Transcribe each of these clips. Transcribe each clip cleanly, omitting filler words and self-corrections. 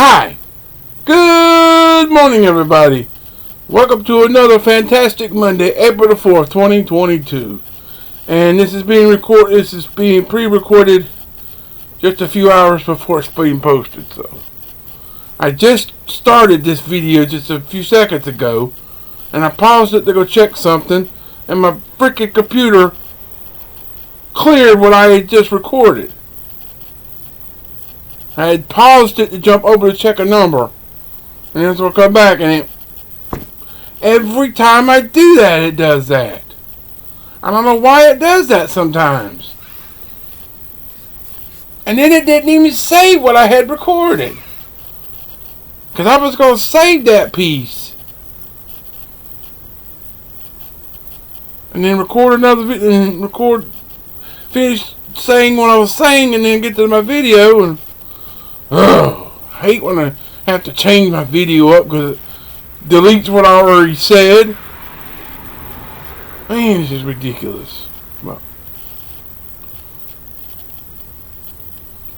Hi, good morning everybody. Welcome to another fantastic Monday, April the 4th, 2022. And this is being pre-recorded just a few hours before it's being posted. So I just started this video just a few seconds ago, and I paused it to go check something, and my freaking computer cleared what I had just recorded. I had paused it to jump over to check a number, and then it'll come back, and every time I do that, it does that. I don't know why it does that sometimes. And then it didn't even save what I had recorded, because I was going to save that piece and then record another video and finish saying what I was saying, and then get to my video. And I hate when I have to change my video up because it deletes what I already said. Man, this is ridiculous. But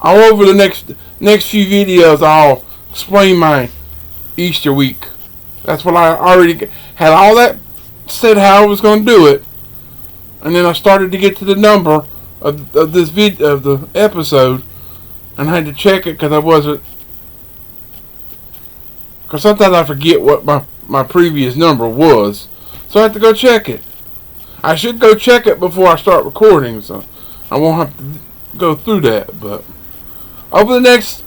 all over the next few videos, I'll explain my Easter week. That's what I already had all that said how I was going to do it, and then I started to get to the number of this video of the episode, and I had to check it because I wasn't. Because sometimes I forget what my previous number was, so I have to go check it. I should go check it before I start recording, so I won't have to go through that. But over the next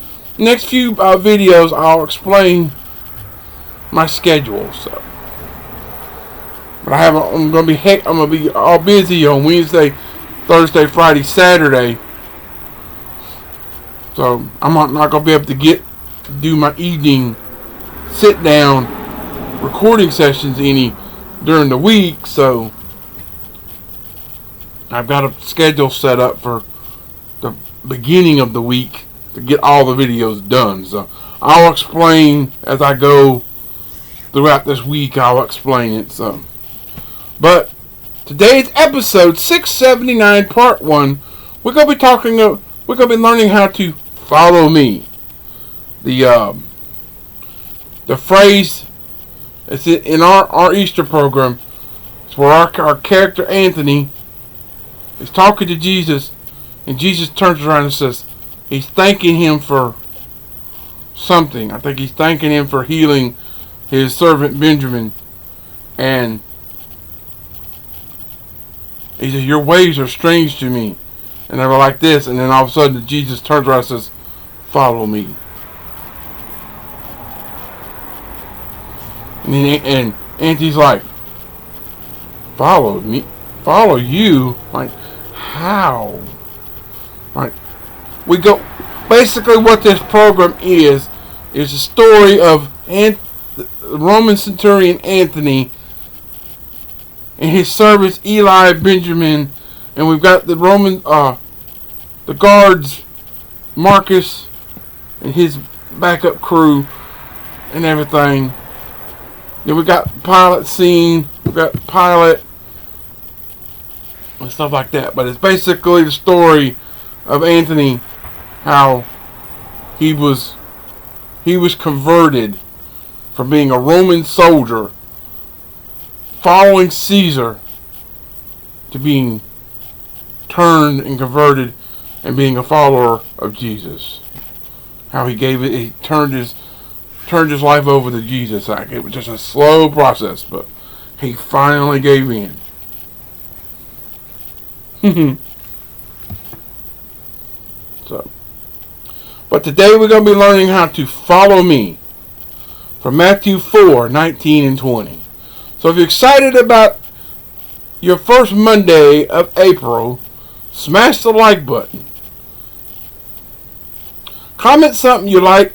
few videos, I'll explain my schedule. So, but I'm gonna be all busy on Wednesday, Thursday, Friday, Saturday. So I'm not gonna be able to do my evening sit down recording sessions any during the week. So I've got a schedule set up for the beginning of the week to get all the videos done. So I'll explain as I go throughout this week. I'll explain it. So, but today's episode 679, part 1. We're gonna be learning how to follow me. The phrase is in our Easter program. It's where our character Anthony is talking to Jesus, and Jesus turns around and says he's thanking him for something. I think he's thanking him for healing his servant Benjamin, and he says, "Your ways are strange to me," and they were like this, and then all of a sudden Jesus turns around and says, "Follow me." And Auntie's like, "Follow me? Follow you? Like, how?" Like, we go. Basically, what this program is a story of the Roman centurion Anthony and his servants Eli, Benjamin, and we've got the the guards Marcus and his backup crew and everything. Then we got Pilate scene, we got Pilate and stuff like that. But it's basically the story of Anthony, how he was converted from being a Roman soldier following Caesar to being turned and converted and being a follower of Jesus. How he turned his life over to Jesus. Like, it was just a slow process, but he finally gave in. So, but today we're going to be learning how to follow me from Matthew 4:19 and 20. So if you're excited about your first Monday of April, smash the like button. Comment something you like.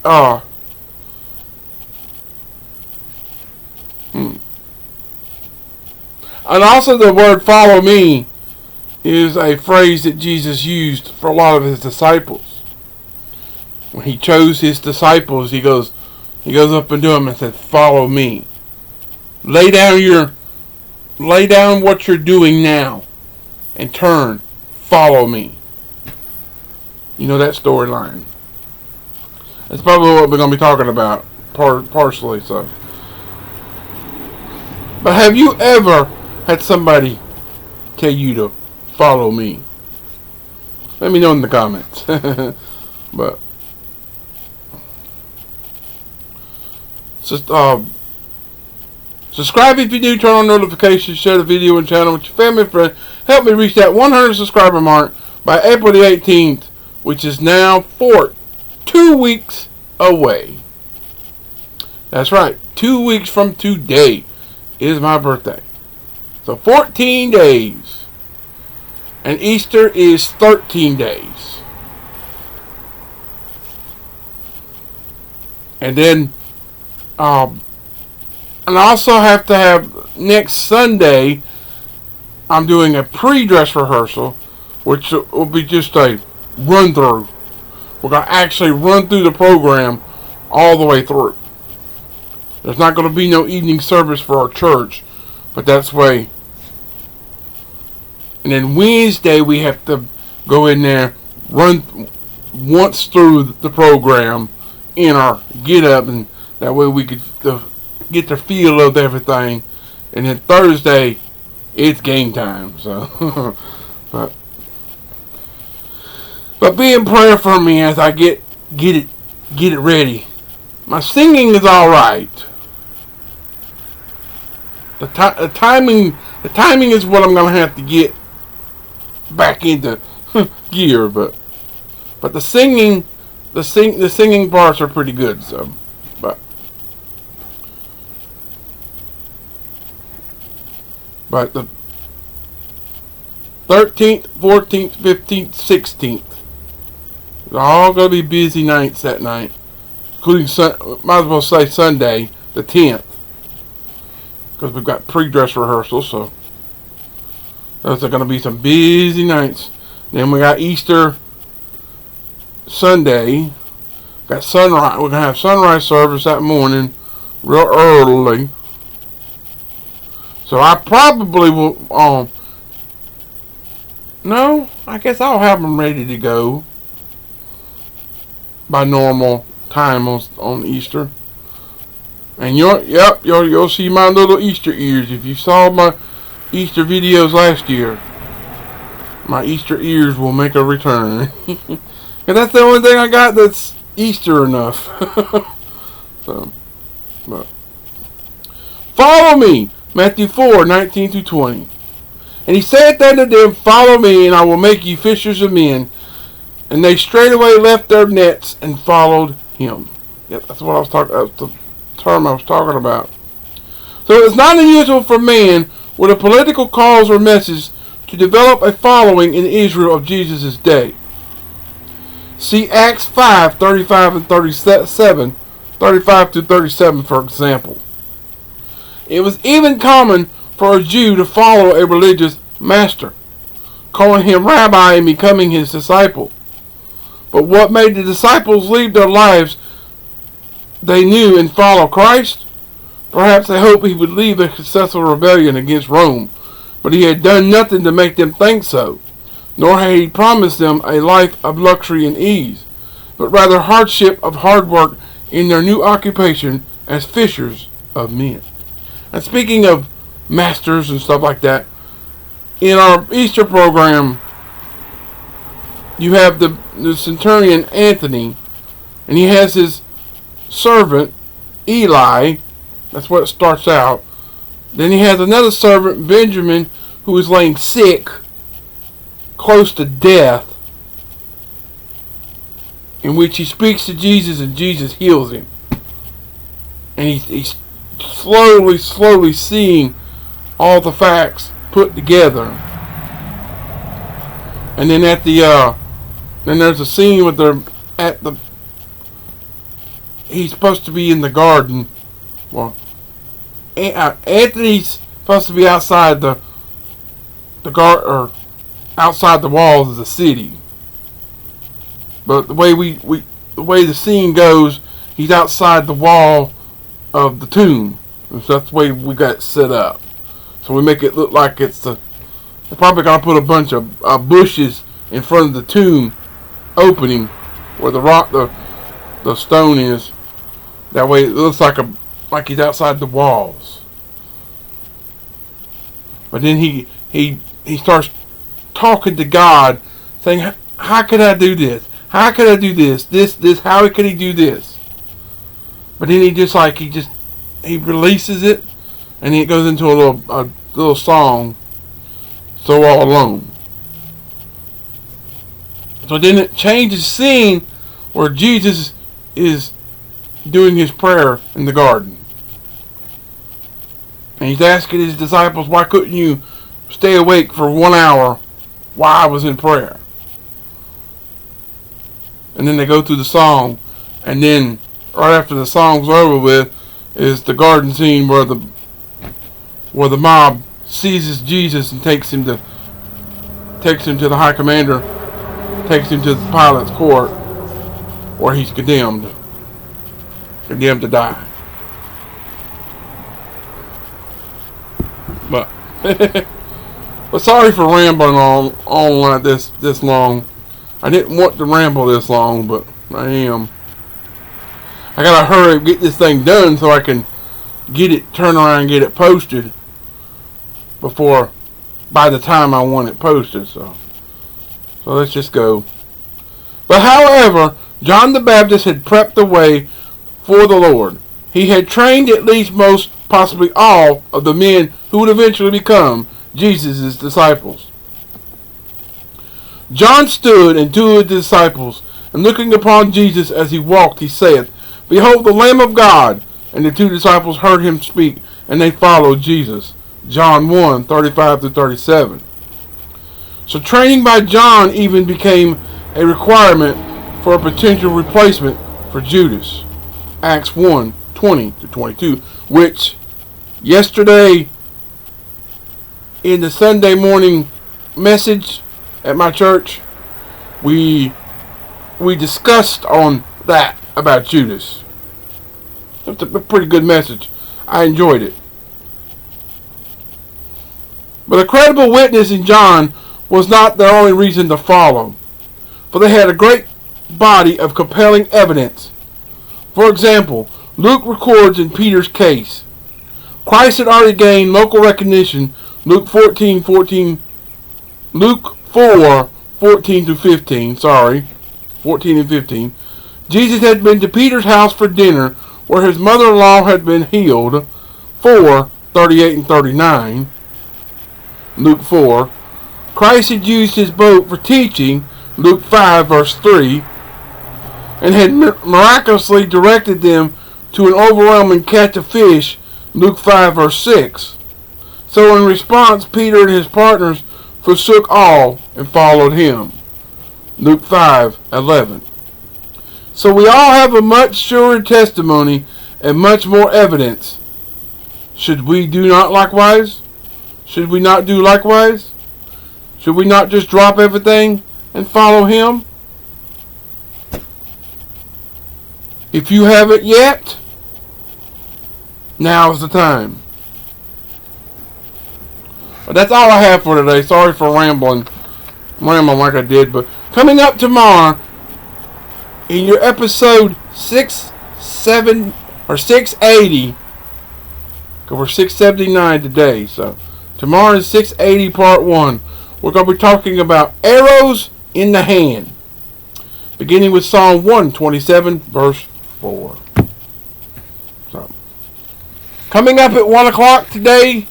And also, the word "follow me" is a phrase that Jesus used for a lot of his disciples. When he chose his disciples, he goes up into them and said, "Follow me. Lay down what you're doing now and turn. Follow me." You know that storyline. That's probably what we're going to be talking about, partially. So, but have you ever had somebody tell you to follow me? Let me know in the comments. But just subscribe if you do. Turn on notifications. Share the video and channel with your family and friends. Help me reach that 100 subscriber mark by April the 18th, which is now 2 weeks away. That's right. 2 weeks from today is my birthday. So 14 days. And Easter is 13 days. And then, and I also have to have next Sunday, I'm doing a pre-dress rehearsal, which will be just a run through. We're going to actually run through the program all the way through. There's not going to be no evening service for our church, but that's way. And then Wednesday we have to go in there, run once through the program in our get up, and that way we could get the feel of everything. And then Thursday it's game time. So, but be in prayer for me as I get it ready. My singing is all right. The timing is what I'm gonna have to get back into gear, but the singing parts are pretty good. So, but the 13th, 14th, 15th, 16th, they're all gonna be busy nights that night, including might as well say Sunday the 10th, because we've got pre-dress rehearsals. So those are going to be some busy nights. Then we got Easter Sunday. Got sunrise. We're going to have sunrise service that morning, real early. So I probably will. No, I guess I'll have them ready to go by normal time on Easter. And you'll see my little Easter ears if you saw my Easter videos last year. My Easter ears will make a return. And that's the only thing I got that's Easter enough. So, but follow me, Matthew 4:19-20. And he said unto them, follow me, and I will make you fishers of men. And they straightway left their nets and followed him. Yep, that's what I was talking. That's the term I was talking about. So it's not unusual for man with a political cause or message to develop a following in Israel of Jesus' day. See Acts 5:35 and 37, 35 to 37, for example. It was even common for a Jew to follow a religious master, calling him rabbi and becoming his disciple. But what made the disciples leave their lives they knew and follow Christ? Perhaps they hoped he would lead a successful rebellion against Rome, but he had done nothing to make them think so, nor had he promised them a life of luxury and ease, but rather hardship of hard work in their new occupation as fishers of men. And speaking of masters and stuff like that, in our Easter program, you have the centurion Anthony, and he has his servant Eli. That's what it starts out. Then he has another servant, Benjamin, who is laying sick, close to death, in which he speaks to Jesus and Jesus heals him. And he's slowly seeing all the facts put together. And then then there's a scene with he's supposed to be in the garden. Well, Anthony's supposed to be outside the or outside the walls of the city. But the way the way the scene goes, he's outside the wall of the tomb. So that's the way we got it set up. So we make it look like they're probably gonna put a bunch of bushes in front of the tomb opening where the the stone is. That way it looks like he's outside the walls. But then he starts talking to God, saying, how could I do this? How could I do this? This, how could he do this? But then he releases it, and it goes into a little song, So All Alone. So then it changes scene where Jesus is doing his prayer in the garden. And he's asking his disciples, why couldn't you stay awake for 1 hour while I was in prayer? And then they go through the song, and then right after the song's over with is the garden scene where the mob seizes Jesus and takes him to the high commander, takes him to the Pilate's court, where he's condemned to die. But sorry for rambling on like this long. I didn't want to ramble this long, but I am. I gotta hurry and get this thing done so I can turn around and get it posted by the time I want it posted. So let's just go. But however, John the Baptist had prepped the way for the Lord. He had trained at least most, possibly all, of the men who would eventually become Jesus' disciples. John stood and two of the disciples, and looking upon Jesus as he walked, he said, Behold the Lamb of God! And the two disciples heard him speak, and they followed Jesus. John 1, 35-37. So training by John even became a requirement for a potential replacement for Judas. Acts 1, 20-22, which yesterday in the Sunday morning message at my church, we discussed on that about Judas. It's a pretty good message. I enjoyed it. But a credible witness in John was not their only reason to follow, for they had a great body of compelling evidence. For example, Luke records in Peter's case, Christ had already gained local recognition. Luke 4:14 to 15. 14 and 15. Jesus had been to Peter's house for dinner, where his mother-in-law had been healed. 4:38 and 39. Luke 4. Christ had used his boat for teaching. Luke 5 verse 3. And had miraculously directed them to an overwhelming catch of fish. Luke 5 verse 6. So in response, Peter and his partners forsook all and followed him. Luke 5:11. So we all have a much surer testimony and much more evidence. Should we do not likewise? Should we not do likewise? Should we not just drop everything and follow him? If you haven't yet, now is the time. But that's all I have for today. Sorry for rambling like I did. But coming up tomorrow, in your episode 680, because we're 679 today. So tomorrow is 680 part 1. We're going to be talking about arrows in the hand, beginning with Psalm 127 verse 4. So coming up at 1 o'clock today,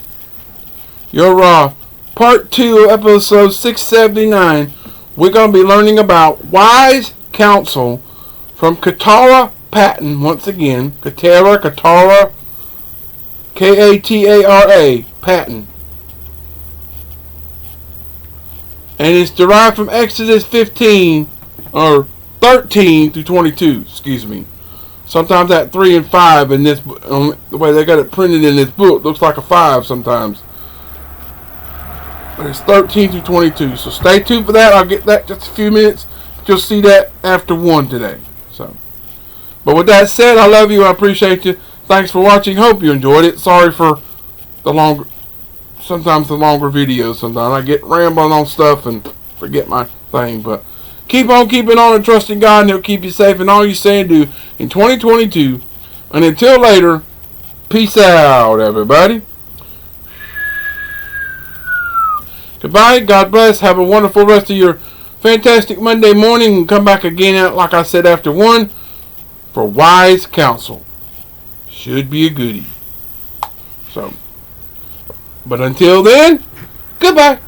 your part 2 of episode 679, we're going to be learning about wise counsel from Katara Patton. Once again, Katara, Katara Patton. And it's derived from Exodus 15, or 13 through 22, excuse me. Sometimes that 3 and 5 in this, the way they got it printed in this book, looks like a 5 sometimes. But it's 13 through 22. So stay tuned for that. I'll get that just a few minutes. You'll see that after 1 today. But with that said, I love you. I appreciate you. Thanks for watching. Hope you enjoyed it. Sorry for the longer videos. Sometimes I get rambling on stuff and forget my thing. But Keep on keeping on and trusting God, and He'll keep you safe in all you say and do in 2022. And until later, peace out, everybody. Goodbye. God bless. Have a wonderful rest of your fantastic Monday morning. And come back again, like I said, after 1 for wise counsel. Should be a goodie. So, but until then, goodbye.